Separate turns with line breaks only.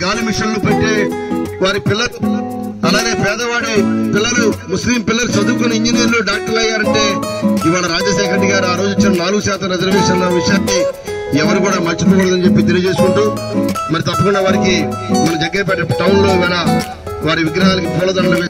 గాలి మిషన్లు పెట్టే వారి పిల్లలు, అలానే పేదవాడి పిల్లలు, ముస్లిం పిల్లలు చదువుకుని ఇంజనీర్లు, డాక్టర్లు అయ్యారంటే ఇవాళ రాజశేఖర రెడ్డి గారు ఆ రోజు ఇచ్చిన 4% రిజర్వేషన్ల విషయాన్ని ఎవరు కూడా మర్చిపోకూడదని చెప్పి తెలియజేసుకుంటూ, మరి తప్పకుండా వారికి మన జగ్గయ్యపేట టౌన్ లో వారి విగ్రహాలకి పూలదండలు